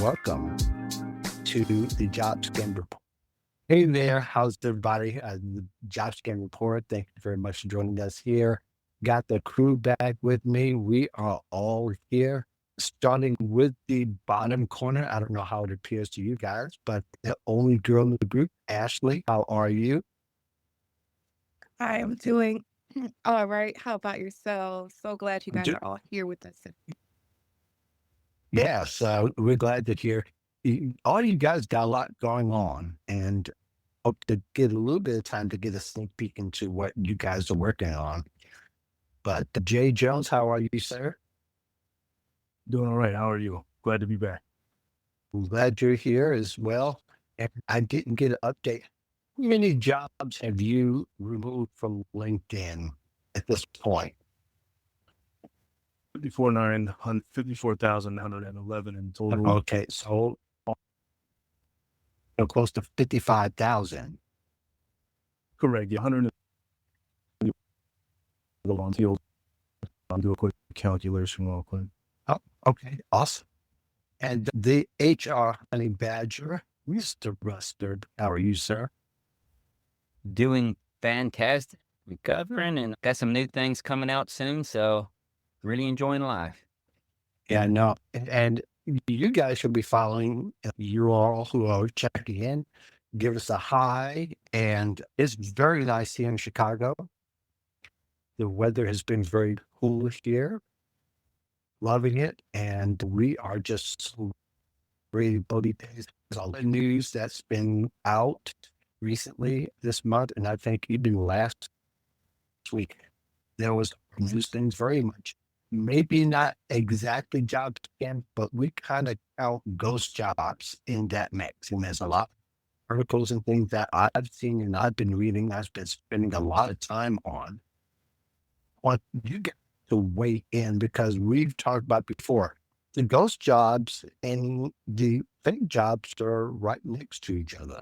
welcome to the Job Scan Report. Hey there, how's everybody? The Job Scan Report. Thank you very much for joining us here. Got the crew back with me. We are all here, starting with the bottom corner. I don't know how it appears to you guys, but the only girl in the group, Ashley, how are you? I am doing all right. How about yourself? So glad you guys Do- are all here with us. Yes, we're glad to hear. All you guys got a lot going on, and hope to get a little bit of time to get a sneak peek into what you guys are working on. But Jay Jones, how are you, sir? Doing all right. How are you? Glad to be back. Glad you're here as well. And I didn't get an update. How many jobs have you removed from LinkedIn at this point? 54,911 in total. Okay, so close to 55,000. Correct. Yeah, 100 on field. I'll do a quick calculation real quick. Oh, okay, awesome. And the HR Honey Badger, Mr. Rustard, how are you, sir? Doing fantastic, recovering, and got some new things coming out soon. So really enjoying life. Yeah, no, and you guys should be following you all who are checking in. Give us a hi, and it's very nice here in Chicago. The weather has been very cool here, loving it, and we are just ready to days. There's all the news that's been out recently this month, and I think even last week there was news things very much. Maybe not exactly job scan, but we kind of count ghost jobs in that mix. And there's a lot of articles and things that I've seen and I've been reading, I've been spending a lot of time on. Want you get to weigh in because we've talked about before. The ghost jobs and the fake jobs are right next to each other.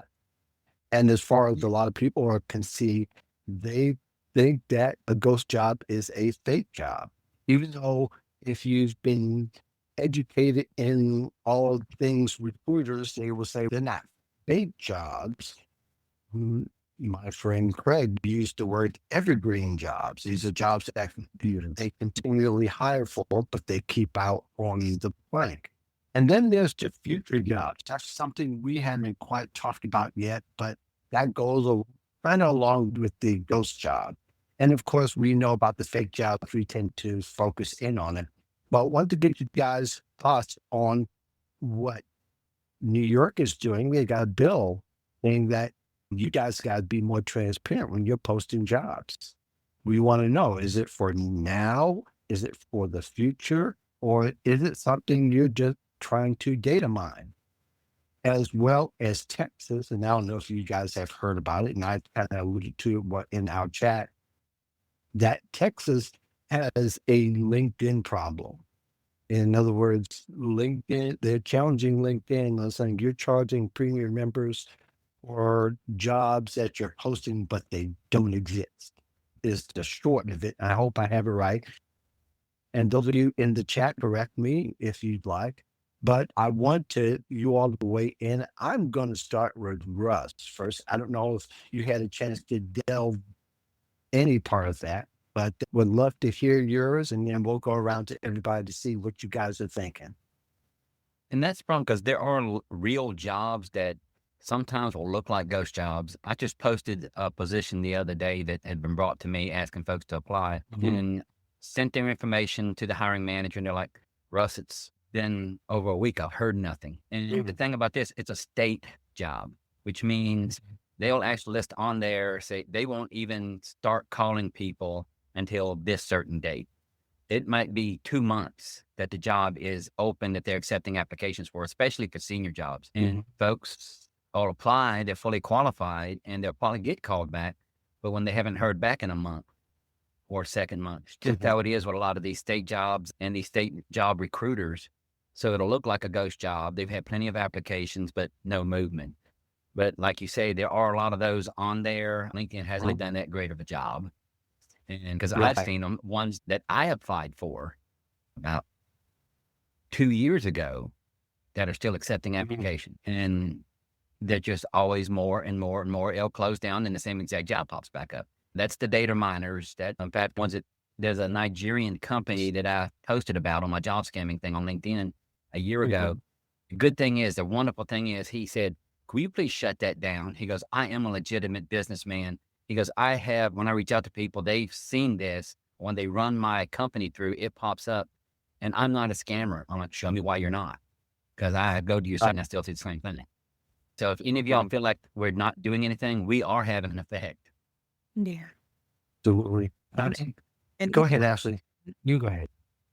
And as far as a lot of people can see, they think that a ghost job is a fake job, even though if you've been educated in all things recruiters, they will say they're not fake jobs. My friend Craig used the word evergreen jobs. These are jobs that they continually hire for, but they keep out on the blank. And then there's the future jobs. That's something we haven't quite talked about yet, but that goes kind of along with the ghost job. And of course, we know about the fake jobs. We tend to focus in on it. But I want to get you guys' thoughts on what New York is doing. They got a bill saying that you guys got to be more transparent when you're posting jobs. We want to know, is it for now? Is it for the future? Or is it something you're just trying to data mine? As well as Texas, and I don't know if you guys have heard about it, and I kind of alluded to it in our chat, that Texas has a LinkedIn problem. In other words, LinkedIn, they're challenging LinkedIn. They're saying you're charging premium members for jobs that you're posting, but they don't exist, is the short of it. I hope I have it right. And those of you in the chat, correct me if you'd like. But I want you all to weigh in. I'm going to start with Russ first. I don't know if you had a chance to delve any part of that, but would love to hear yours, and then we'll go around to everybody to see what you guys are thinking. And that's the problem because there are real jobs that sometimes will look like ghost jobs. I just posted a position the other day that had been brought to me asking folks to apply and sent their information to the hiring manager. And they're like, Russ, it's been over a week. I've heard nothing. And the thing about this, it's a state job, which means they'll actually list on there, say they won't even start calling people until this certain date. It might be 2 months that the job is open that they're accepting applications for, especially for senior jobs. And folks will apply, they're fully qualified, and they'll probably get called back. But when they haven't heard back in a month or second month, it's just how it is with a lot of these state jobs and these state job recruiters. So it'll look like a ghost job. They've had plenty of applications, but no movement. But like you say, there are a lot of those on there. LinkedIn hasn't done that great of a job. And because I've seen them, ones that I applied for about 2 years ago, that are still accepting application, and they're just always more and more and more. It'll close down, and the same exact job pops back up. That's the data miners. That, in fact, there's a Nigerian company that I posted about on my job scamming thing on LinkedIn a year ago. The good thing is, the wonderful thing is, he said, "Will you please shut that down?" He goes, "I am a legitimate businessman." He goes, when I reach out to people, they've seen this. When they run my company through, it pops up, and I'm not a scammer. I'm like, show me why you're not. Because I go to your site and I still see the same thing. So if any of y'all feel like we're not doing anything, we are having an effect. Yeah. Absolutely. And Go ahead, Ashley. You go ahead.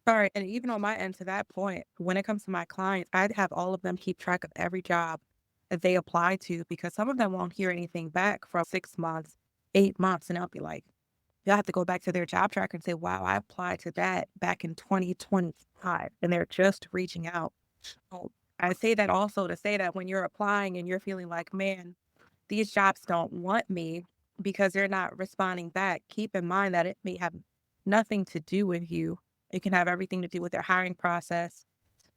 sorry, and even on my end to that point, when it comes to my clients, I'd have all of them keep track of every job that they apply to, because some of them won't hear anything back for 6 months, 8 months, and I'll be like, they'll have to go back to their job tracker and say, wow, I applied to that back in 2025, and they're just reaching out. So I say that also to say that when you're applying and you're feeling like, man, these jobs don't want me because they're not responding back, keep in mind that it may have nothing to do with you. It can have everything to do with their hiring process.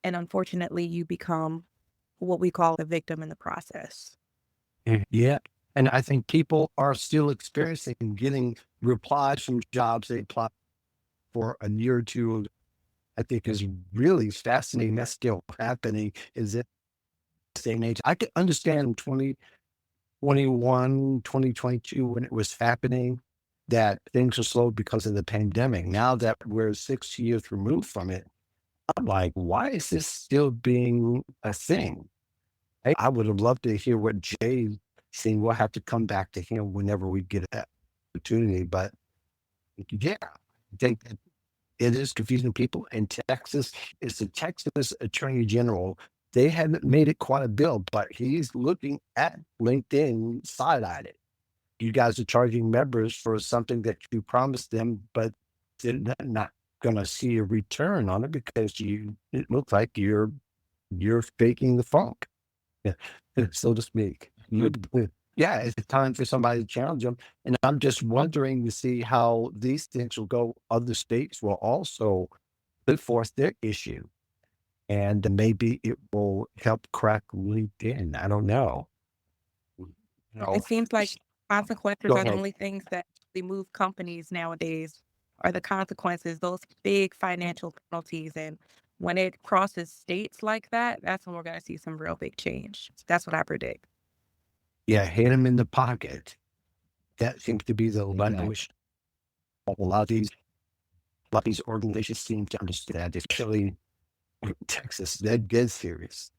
And unfortunately, you become what we call a victim in the process. Yeah. And I think people are still experiencing getting replies from jobs they applied for a year or two. I think is really fascinating. That's still happening. Is it day and age? I could understand 2021, 2022 when it was happening, that things were slow because of the pandemic. Now that we're 6 years removed from it, I'm like, why is this still being a thing? I would have loved to hear what Jay's saying. We'll have to come back to him whenever we get that opportunity. But yeah, I think that it is confusing people. In Texas, it's the Texas Attorney General. They haven't made it quite a bill, but he's looking at LinkedIn side-eyed it. You guys are charging members for something that you promised them, but they're not going to see a return on it because it looks like you're faking the funk. Yeah, so to speak. Yeah, it's time for somebody to challenge them. And I'm just wondering to see how these things will go. Other states will also put forth their issue, and maybe it will help crack LinkedIn. I don't know. You know, It seems like consequences go are the ahead. only things that really move companies nowadays, are the consequences, those big financial penalties. And when it crosses states like that, that's when we're going to see some real big change. That's what I predict. Yeah, hit them in the pocket. That seems to be the Exactly. language. A lot of these organizations seem to understand, especially Texas. They're dead serious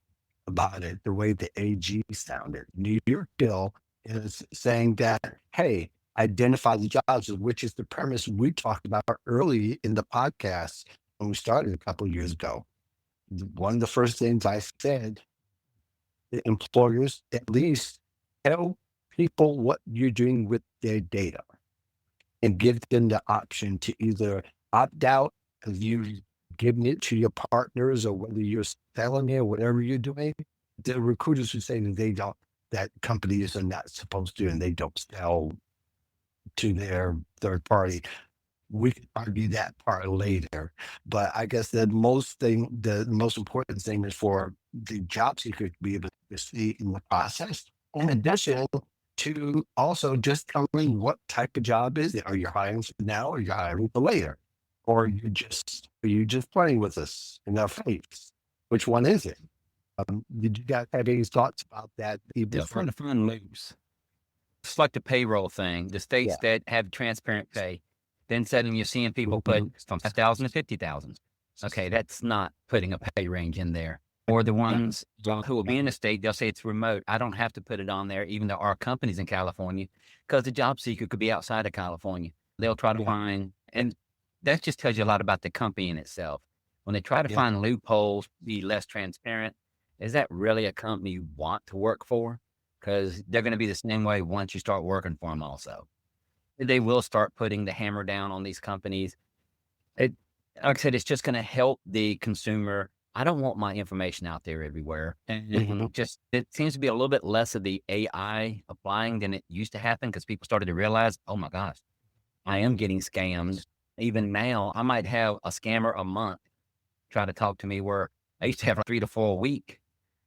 about it, the way the AG sounded. New York bill is saying that, hey, identify the jobs, which is the premise we talked about early in the podcast when we started a couple of years ago. One of the first things I said, the employers at least tell people what you're doing with their data and give them the option to either opt out of you giving it to your partners or whether you're selling it or whatever you're doing. The recruiters who say that that companies are not supposed to and they don't sell to their third party. We can argue that part later, but I guess the most important thing is for the job seeker to be able to see in the process. In addition to also just telling what type of job is it? Are you hiring for now or are you hiring for later? Or are you just playing with us in our face? Which one is it? Did you guys have any thoughts about that? They're trying to find loose. It's like the payroll thing. The states that have transparent pay, then suddenly you're seeing people put from 5,000 to 50,000. Okay, that's not putting a pay range in there. Or the ones who will be in the state, they'll say it's remote. I don't have to put it on there, even though our company's in California, because the job seeker could be outside of California. They'll try to find, and that just tells you a lot about the company in itself. When they try to find loopholes, be less transparent, is that really a company you want to work for? Because they're going to be the same way once you start working for them also. They will start putting the hammer down on these companies. Like I said, it's just going to help the consumer. I don't want my information out there everywhere. And just, it seems to be a little bit less of the AI applying than it used to happen because people started to realize, oh my gosh, I am getting scammed. Even now, I might have a scammer a month try to talk to me where I used to have 3 to 4 a week.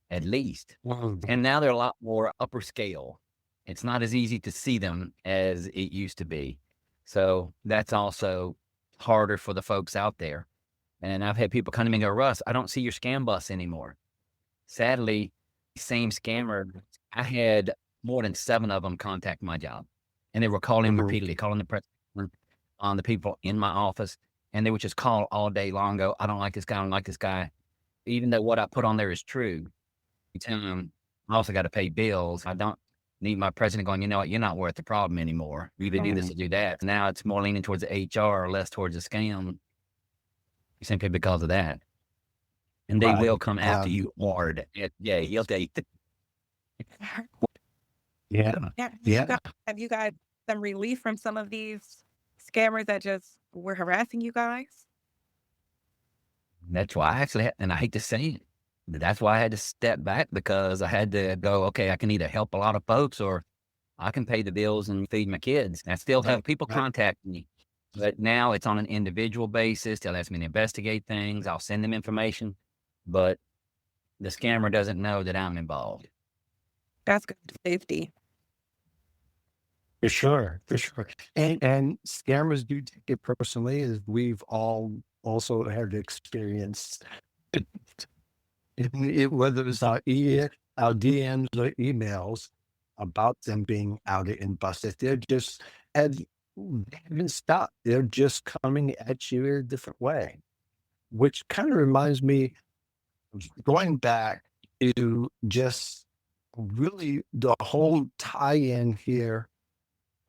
at least. Mm. And now they're a lot more upper scale. It's not as easy to see them as it used to be. So that's also harder for the folks out there. And I've had people come to me and go, Russ, I don't see your scam bus anymore. Sadly, same scammer, I had more than 7 of them contact my job. And they were calling Mhm. repeatedly, calling the president, on the people in my office. And they would just call all day long, go, I don't like this guy, I don't like this guy. Even though what I put on there is true, you tell them, I also got to pay bills. I don't need my president going, you know what, you're not worth the problem anymore. You either do this or do that. Now it's more leaning towards the HR or less towards the scam, simply because of that. And they will Right. come after you hard. Yeah, he'll tell you. Yeah. Yeah. Yeah. Have you got some relief from some of these scammers that just were harassing you guys? That's why I actually, and I hate to say it, that's why I had to step back, because I had to go, okay, I can either help a lot of folks or I can pay the bills and feed my kids. I still have people Right. contact me, but now it's on an individual basis. They'll ask me to investigate things. I'll send them information, but the scammer doesn't know that I'm involved. That's good safety. For sure. For sure. And scammers do take it personally, as we've all also had experience. Whether it's our DMs or emails about them being outed and busted, they're just, and they haven't stopped. They're just coming at you in a different way, which kind of reminds me of going back to just really the whole tie-in here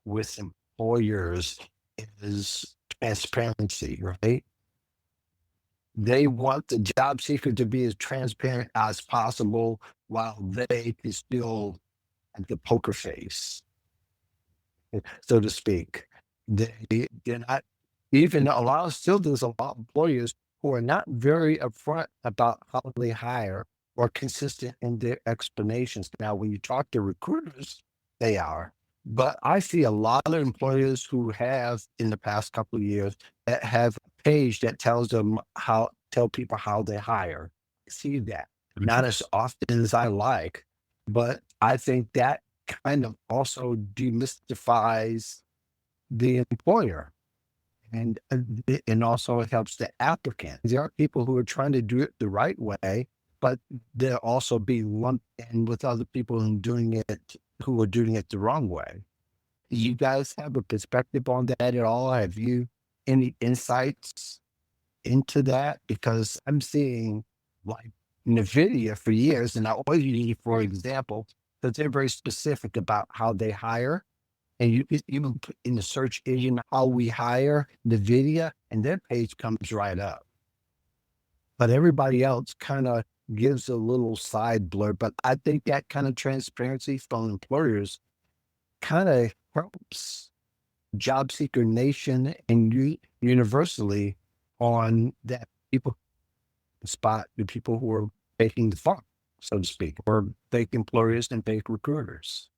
with employers is transparency, right? They want the job seeker to be as transparent as possible while they can still have the poker face, so to speak. They're not even allow still there's a lot of employers who are not very upfront about how they hire or consistent in their explanations. Now, when you talk to recruiters, they are. But I see a lot of employers who have in the past couple of years that have a page that tells them how tell people how they hire. I see that. Not as often as I like, but I think that kind of also demystifies the employer, and and also it helps the applicant. There are people who are trying to do it the right way, but they're also being lumped in with other people who are doing it the wrong way. You guys have a perspective on that at all? Have you any insights into that? Because I'm seeing, like, NVIDIA for years, and I always use it for example, because they're very specific about how they hire. And you can even put in the search engine how we hire NVIDIA, and their page comes right up. But everybody else kind of gives a little side blur. But I think that kind of transparency from employers kind of helps job seeker nation and universally on that people spot the people who are faking the funk, so to speak, or fake employers and fake recruiters.